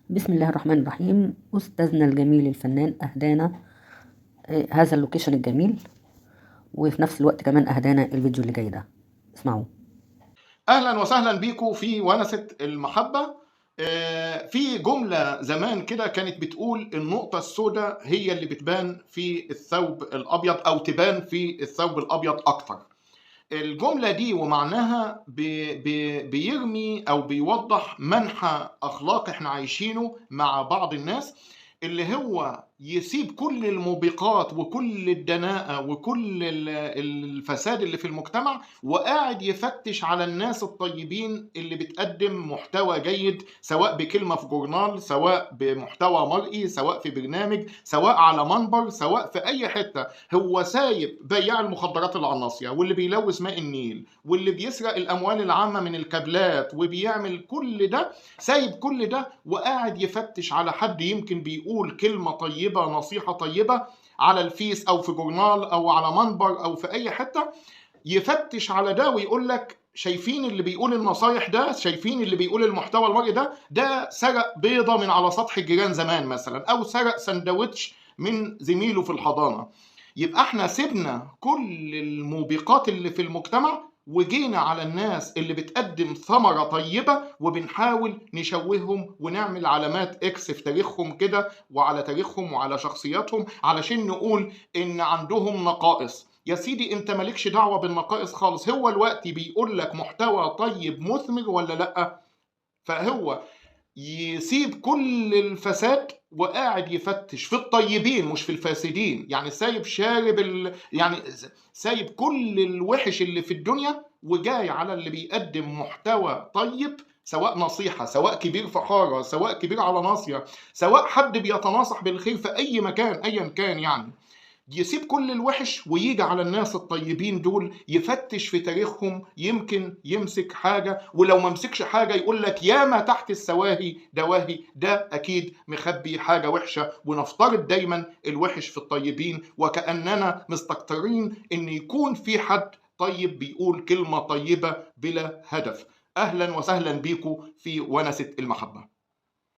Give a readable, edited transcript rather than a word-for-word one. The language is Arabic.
بسم الله الرحمن الرحيم. أستاذنا الجميل الفنان أهدانا هذا اللوكيشن الجميل، وفي نفس الوقت كمان أهدانا الفيديو اللي جاي ده. اسمعوا. اهلا وسهلا بيكم في ونسة المحبة. في جملة زمان كده كانت بتقول النقطة السوداء هي اللي بتبان في الثوب الابيض او تبان في الثوب الابيض اكتر. الجملة دي ومعناها بيرمي أو بيوضح منحى أخلاق إحنا عايشينه مع بعض الناس، اللي هو يسيب كل الموبقات وكل الدناءة وكل الفساد اللي في المجتمع، وقاعد يفتش على الناس الطيبين اللي بتقدم محتوى جيد، سواء بكلمة في جورنال، سواء بمحتوى مرئي، سواء في برنامج، سواء على منبر، سواء في أي حتة. هو سايب بياع المخدرات اللي على الناصية، واللي بيلوث ماء النيل، واللي بيسرق الأموال العامة من الكابلات، وبيعمل كل ده، سايب كل ده وقاعد يفتش على حد يمكن بيقول كلمة طيبة، نصيحة طيبة على الفيس أو في جورنال أو على منبر أو في أي حتة. يفتش على ده ويقول لك شايفين اللي بيقول النصايح ده، شايفين اللي بيقول المحتوى المرئي ده سرق بيضة من على سطح الجيران زمان مثلا، أو سرق سندوتش من زميله في الحضانة. يبقى احنا سيبنا كل الموبقات اللي في المجتمع وجينا على الناس اللي بتقدم ثمرة طيبة، وبنحاول نشوههم ونعمل علامات اكس في تاريخهم كده، وعلى تاريخهم وعلى شخصياتهم، علشان نقول ان عندهم نقائص. يا سيدي انت مالكش دعوة بالنقائص خالص، هو الوقت بيقول لك محتوى طيب مثمر ولا لأ. فهو يسيب كل الفساد وقاعد يفتش في الطيبين مش في الفاسدين، يعني سايب يعني سايب كل الوحش اللي في الدنيا وجاي على اللي بيقدم محتوى طيب، سواء نصيحة، سواء كبير في حارة، سواء كبير على ناصية، سواء حد بيتناصح بالخير في أي مكان أيا كان. يعني يسيب كل الوحش ويجي على الناس الطيبين دول يفتش في تاريخهم، يمكن يمسك حاجة، ولو ما مسكش حاجة يقول لك ياما تحت السواهي دواهي، ده أكيد مخبي حاجة وحشة. ونفترض دايما الوحش في الطيبين، وكأننا مستكترين إن يكون في حد طيب بيقول كلمة طيبة بلا هدف. أهلا وسهلا بيكم في ونسة المحبة.